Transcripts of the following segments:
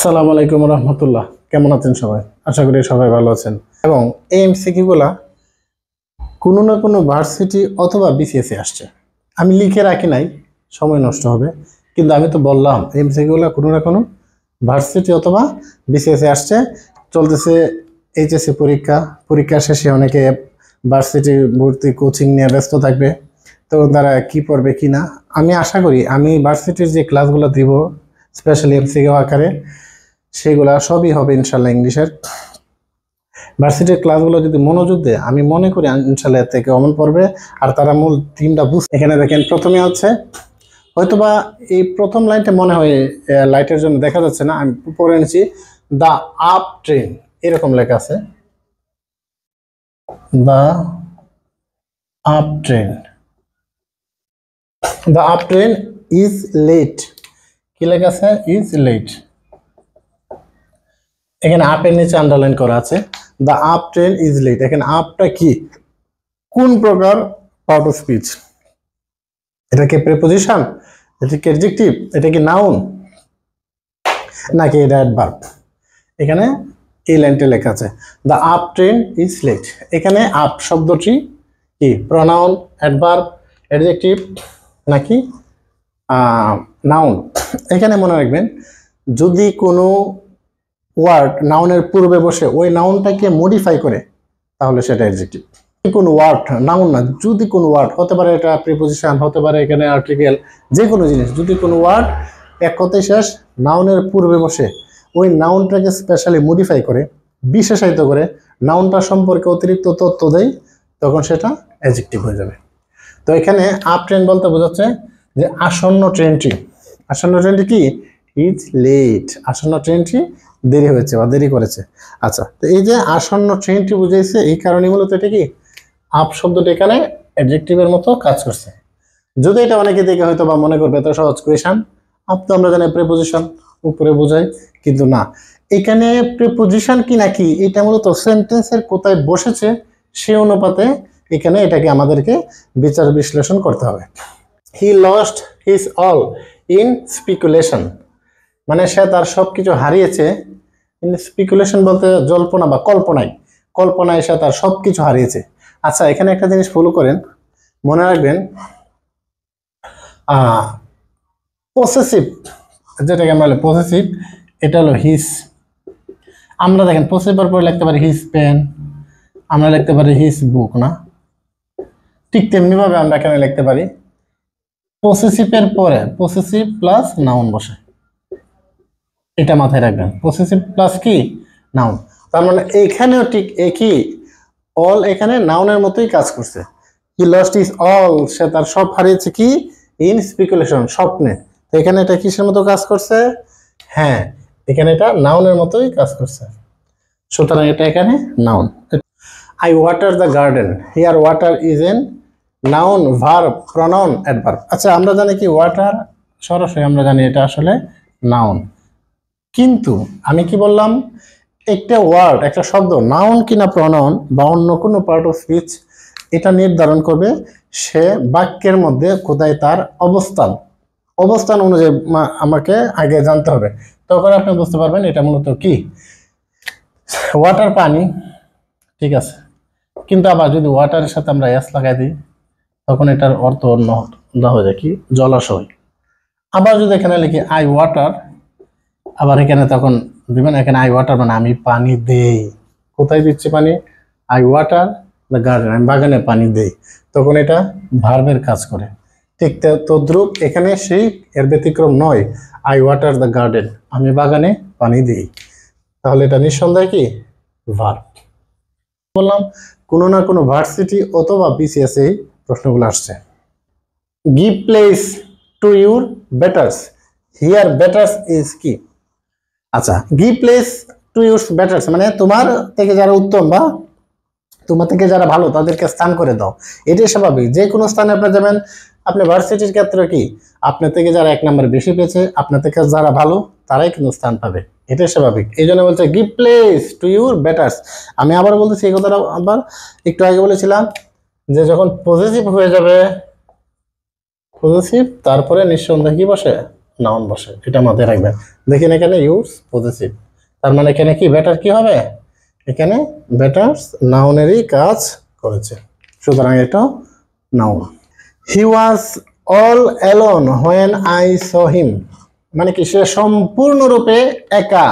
আসসালামু আলাইকুম রহমতুল্লাহ। কেমন আছেন সবাই? আশা করি সবাই ভালো আছেন। এবং এই এমসিকিউগুলা কোনো না কোনো ভার্সিটি অথবা বিসিএসে আসছে। আমি লিখে রাখি নাই, সময় নষ্ট হবে, কিন্তু আমি তো বললাম এমসিকিউগুলা কোনো না কোনো ভার্সিটি অথবা বিসিএসে আসছে। চলতেছে এইচএসসি পরীক্ষা শেষে অনেকে ভার্সিটি ভর্তি কোচিং নিয়ে ব্যস্ত থাকবে, তো তারা কি পড়বে কি না। আমি আশা করি আমি ভার্সিটির যে ক্লাসগুলো দিব স্পেশালি এমসিকিউ আকারে, সেগুলা সবই হবে ইনশাল্লাহ ইংলিশের। ভার্সিটির ক্লাসগুলো যদি মনোযোগ দেয় আমি মনে করি ইনশাল্লাহ এর থেকে অমন পড়বে আর তারা মূল থিমটা এখানে দেখেন প্রথমে হচ্ছে, হয়তোবা এই প্রথম লাইনটা মনে হয় লাইটের জন্য দেখা যাচ্ছে না, আমি পড়ে এনেছি দ্য আপ ট্রেন, এরকম লেখা আছে the up train. The up train is late, কি লেখা আছে? Is late. এখানে আপের নিচে আন্ডারলাইন করা আছে the up train is late. এখানে আপটা কি, কোন প্রকার পার্ট অফ স্পিচ? এটা কি প্রিপোজিশন, এটা কি অ্যাডজেক্টিভ, এটা কি নাউন, নাকি এটা অ্যাডভার্ব? এখানে এই লাইনটা লেখা আছে the up train is late. এখানে আপ শব্দটি কি প্রনাউন, অ্যাডভার্ব, অ্যাডজেক্টিভ নাকি নাউন? এখানে মনে রাখবেন যদি কোনো ওয়ার্ড নাউনের পূর্বে বসে ওই নাউনটাকে মডিফাই করে তাহলে সেটা অ্যাডজেক্টিভ। কোন ওয়ার্ড, নাউন না, যদি কোনো ওয়ার্ড হতে পারে, এটা প্রিপোজিশন হতে পারে, এখানে আর্টিকেল, যে কোনো জিনিস, যদি কোনো ওয়ার্ড এক কথায় শেষ নাউনের পূর্বে বসে ওই নাউনটাকে স্পেশালি মডিফাই করে, বিশেষায়িত করে, নাউনটা সম্পর্কে অতিরিক্ত তথ্য দেয়, তখন সেটা অ্যাডজেক্টিভ হয়ে যাবে। তো এখানে আপ ট্রেন বলতে বোঝাচ্ছে যে আসন্ন ট্রেনটি, আসন্ন ট্রেনটি কি ইজ লেট, আসন্ন ট্রেনটি দেরি হয়েছে বা দেরি করেছে। আচ্ছা, তো এই যে আসন্ন ট্রেনটি বুঝাইছে, এই কারণে মূলত এটা কি আপ শব্দটা এখানে অ্যাডজেক্টিভের মতো কাজ করছে। যদি এটা অনেকে দেখে হয়তো বা মনে করবে এত সহজ কোয়েশন, আপ তো আমরা জানি প্রিপোজিশন উপরে বোঝাই, কিন্তু না, এখানে প্রিপোজিশন কি নাকি এটা মূলত সেন্টেন্সের কোথায় বসেছে সেই অনুপাতে এখানে এটাকে আমাদেরকে বিচার বিশ্লেষণ করতে হবে। He lost his all in speculation, মানে সে তার সবকিছু হারিয়েছে। স্পিকুলেশন বলতে জল্পনা বা কল্পনায় সে তার সবকিছু হারিয়েছে। আচ্ছা, এখানে একটা জিনিস ফলো করেন, মনে রাখবেন পসেসিভ, যেটাকে আমরা বলি পসেসিভ, এটা হলো হিজ। আমরা দেখেন পসেসিভের পরে লিখতে পারি হিজ পেন, আমরা লিখতে পারি হিজ বুক, না? ঠিক তেমনি ভাবে আমরা এখানে লিখতে পারি পসেসিভের পরে পসেসিভ প্লাস নাউন বসে, এটা মাথায় রাখবেন। পসেসিভ প্লাস কি নাউন, তার মানে এখানেও ঠিক একই, অল এখানে নাউনের মতোই কাজ করছে। হি লস্ট ইজ অল, সে তার সব হারিয়েছে কি ইন স্পিকুলেশন, স্বপ্নে। তো এখানে এটা কিসের মতো কাজ করছে? হ্যাঁ, এখানে এটা নাউনের মতোই কাজ করছে, সুতরাং এটা এখানে noun. I water the garden, here water is an noun, verb, pronoun, adverb. আচ্ছা, আমরা জানি কি ওয়াটার সরাসরি আমরা জানি এটা আসলে নাউন, কিন্তু আমি কি বললাম একটা ওয়ার্ড, একটা শব্দ নাউন কিনা প্রনাউন বা অন্য কোনো পার্ট অফ স্পিচ, এটা নির্ধারণ করবে সে বাক্যের মধ্যে কোথায় তার অবস্থান অনুযায়ী আমাকে আগে জানতে হবে, তখন আপনি বুঝতে পারবেন এটা মূলত কি। ওয়াটার পানি, ঠিক আছে, কিন্তু আবার যদি ওয়াটারের সাথে আমরা এস লাগাই দিই তখন এটার অর্থ অন্য হয়ে যায় কি জলাশয়। আবার যদি এখানে লিখি আই ওয়াটার, আবার এখানে তখন দিবেন এখানে আই ওয়াটার মানে আমি পানি দেই, কোথায় দিচ্ছি পানি? আই ওয়াটার দ্য গার্ডেন, আমি বাগানে পানি দেই, তখন এটা ভার্বের কাজ করে। ঠিক তদ্রুপ এখানে সেই এর ব্যতিক্রম নয়, আই ওয়াটার দ্য গার্ডেন, আমি বাগানে পানি দিই, তাহলে এটা নিঃসন্দেহে কি ভার্ব। বললাম কোনো না কোনো ভার্সিটি অথবা বিসিএস এই প্রশ্নগুলো আসছে। Give place to your betters, here betters is কি? আচ্ছা, give place to your betters মানে তোমার থেকে যারা উত্তম বা তোমার থেকে যারা ভালো তাদেরকে স্থান করে দাও, এটাই স্বাভাবিক। যে কোনো স্থানে আপনি যাবেন, আপনি ভার্সিটির ক্ষেত্রে কি আপনার থেকে যারা এক নম্বর বেশি পেয়েছে, আপনার থেকে যারা ভালো তারাই কিন্তু স্থান পাবে, এটাই স্বাভাবিক। এই জন্য বলছে গিভ প্লেস টু ইউর বেটার্স। আমি আবার বলতেছি এই কথাটা আবার একটু আগে বলেছিলাম যে যখন পজিটিভ হয়ে যাবে, পজিটিভ তারপরে নিঃসন্দেহে কি বসে নাউন বসে, এটা মাথায় রাখবেন। দেখেন এখানে ইউজ পজিটিভ, তার মানে এখানে কি বেটার কি হবে, এখানে বেটার নাউনেরই কাজ করেছে, সুতরাং এটা noun. He was all alone when I saw him, মানে কি সে সম্পূর্ণরূপে একা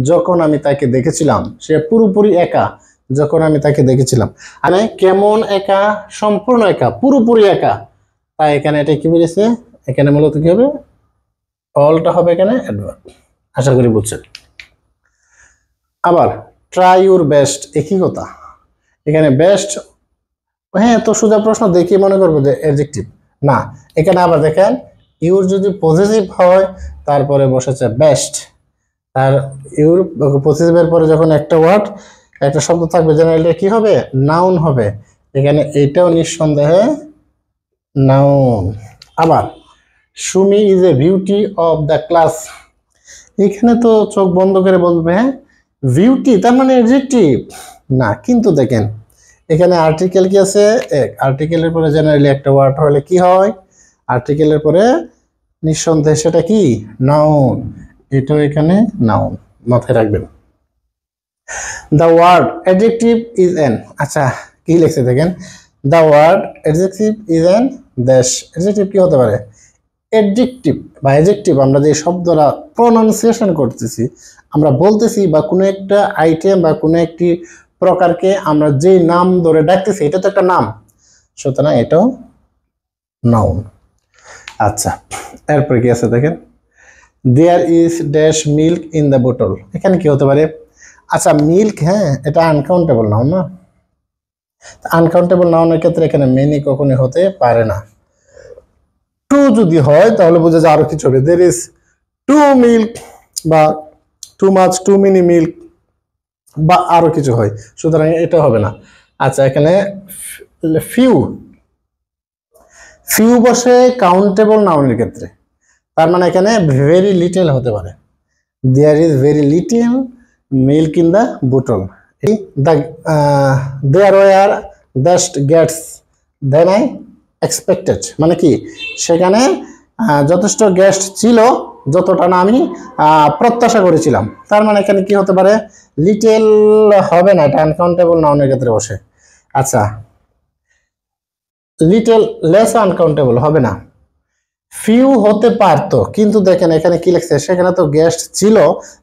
যখন আমি তাকে দেখেছিলাম, সে পুরোপুরি একা যখন আমি তাকে দেখেছিলাম। মানে কেমন একা, সম্পূর্ণ একা, পুরোপুরি একা, তাই এখানে এটা কি বলেছে, এখানে মূলত কি হবে, অলটা হবে এখানে অ্যাডভার্ব। আশা করি বুঝছেন। আবার ট্রাই ইউর বেস্ট, একই কথা, এখানে বেস্ট, হ্যাঁ তো সোজা প্রশ্ন দেখি মনে করবো যে অ্যাডজেক্টিভ না, এখানে আবার দেখেন ইউর যদি পজিটিভ হয় তারপরে বসেছে বেস্ট, আর ইউর পজিটিভের পরে যখন একটা ওয়ার্ড একটা শব্দ থাকবে জেনারেলি কি হবে, নাউন হবে, এখানে এটাও নিঃসন্দেহে নাউন। আবার Sumi is a beauty of the class, এখানে তো চোখ বন্ধ করে বলবে হ্যাঁ বিউটি, তার মানে অ্যাডজেক্টিভ না, কিন্তু দেখেন এখানে আর্টিকেল কি আছে, এক আর্টিকেলের পরে জেনারেলি একটা ওয়ার্ড হলে কি হয়, আর্টিকেলের পরে নিঃসন্দেহে সেটা কি নাউন, এটাও এখানে নাউন, মাথায় রাখবেন। The word adjective is an, আচ্ছা কি লিখছে দেখেন, the word adjective is an dash, adjective কি হতে পারে, অ্যাডজেক্টিভ বা অ্যাডজেক্টিভ আমরা যে শব্দটা প্রনাউন্সিয়েশন করতেছি, আমরা বলতেছি বা কোনো একটা আইটেম বা কোনো একটি প্রকারকে আমরা যে নাম ধরে ডাকতেছি এটা তো একটা নাম, সুতরাং এটাও নাউন। আচ্ছা এরপরে কি আছে দেখেন, there is dash milk in the বোতল, এখানে কি হতে পারে, আচ্ছা মিল্ক, হ্যাঁ এটা আনকাউন্টেবল নাউন না, আনকাউন্টেবল নাউনের ক্ষেত্রে এখানে মেনি কখনোই হতে পারে না। টু যদি হয় তাহলে বোঝা যায় আরো কিছু হবে, দের ইজ টু মিল্ক বা too much, too many milk বা আরো কিছু হয়, সুতরাং এটা হবে না। আচ্ছা এখানে ফিউ, ফিউ বসে কাউন্টেবল নাউনের ক্ষেত্রে, তার মানে এখানে ভেরি লিটল হতে পারে, there is very little milk in the বোতল, there were just gates then I expected, মানে কি সেখানে যথেষ্ট গেস্ট ছিল যতটা না আমি প্রত্যাশা করেছিলাম, তার মানে এখানে কি হতে পারে, লিটেল হবে না, এটা আনকাউন্টেবল নাউনের ক্ষেত্রে বসে। আচ্ছা লিটেল লেস আনকাউন্টেবল হবে না, ফিউ হতে পারতো, কিন্তু দেখেন এখানে কি লিখছে, সেখানে তো গেস্ট ছিল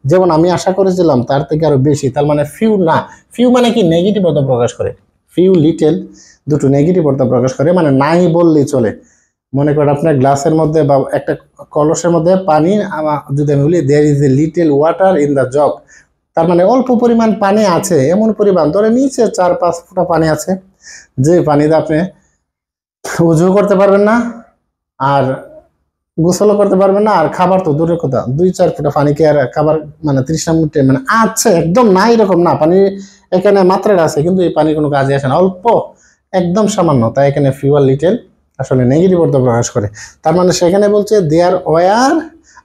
যেমন আমি আশা করেছিলাম তার থেকে আরো বেশি, তার মানে ফিউ না, ফিউ মানে কি নেগেটিভ অর্থ প্রকাশ করে, ফিউ লিটেল দুটো নেগেটিভ অর্থ প্রকাশ করে, মানে নাই বললেই চলে। মনে করেন আপনার গ্লাসের মধ্যে বা একটা কলসের মধ্যে পানি, যদি আমি বলি there is a little water in the jug, তার মানে অল্প পরিমাণ পানি আছে, এমন পরিমাণ ধরে নিচে 4-5 ফোঁটা পানি আছে, যে পানিতে আপনি উজু করতে পারবেন না আর গোসলও করতে পারবেন না, আর খাবার তো দূরের কথা, 2-4 ফোঁটা পানিকে আর খাবার মানে 30 মিনিটে মানে আছে একদম না এরকম না, পানি এখানে মাত্রাটা আছে কিন্তু এই পানি কোনো কাজে আসে না, অল্প একদম সামান্য, তাই এখানে ফিউয়ার লিটেল আসলে নেগেটিভ অর্থ প্রকাশ করে। তার মানে সেখানে বলছে দেয়ার ওয়ার,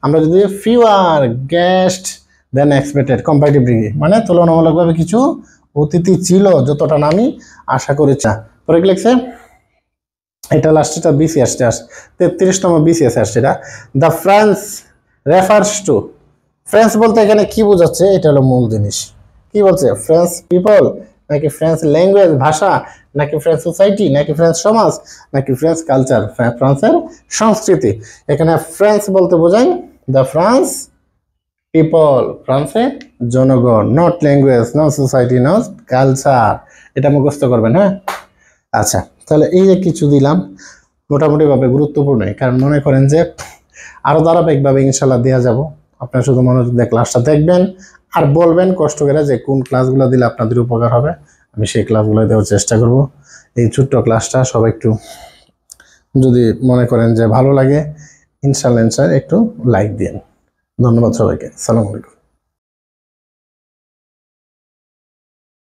আমরা যদি ফিউয়ার গেস্ট দেন এক্সপেক্টেড কম্পারেটিভলি, মানে তুলনামূলকভাবে কিছু অতিথি ছিল যতটা না আমি আশা করেছি। পরে কি লিখছে, এটা লাস্টটা বিসিএস 33তম বিসিএস আসছে, এটা the France refers to, French বলতে এখানে কি বোঝাচ্ছে, এটা হলো মূল জিনিস, কি বলছে ফ্রেঞ্চ পিপল নাকি ফ্রেঞ্চ ল্যাঙ্গুয়েজ ভাষা নাকি ফ্রেঞ্চ সোসাইটি নাকি ফ্রেঞ্চ সমাজ নাকি ফ্রেঞ্চ কালচার, ফ্রান্সের সংস্কৃতি, এখানে ফ্রেঞ্চ বলতে বোঝায় দ্য ফ্রান্স পিপল, ফ্রান্সের জনগণ, not language, not society, not culture, এটা মুখস্থ করবেন। হ্যাঁ আচ্ছা তাহলে এই যে কিছু দিলাম মোটামুটিভাবে গুরুত্বপূর্ণ, কারণ মনে করেন যে আরও ধারাবাহিকভাবে ইনশাল্লাহ দেওয়া যাব, আপনারা শুধু মনোযোগ দিয়ে ক্লাসটা দেখবেন আর বলবেন কষ্ট করে যে কোন ক্লাসগুলো দিলে আপনাদের উপকার হবে, আমি সেই ক্লাসগুলো দেওয়ার চেষ্টা করব। এই ছোট্ট ক্লাসটা সবাই একটু যদি মনে করেন যে ভালো লাগে ইনশাল্লাহ একটু লাইক দিন। ধন্যবাদ সবাইকে, আসসালামু আলাইকুম।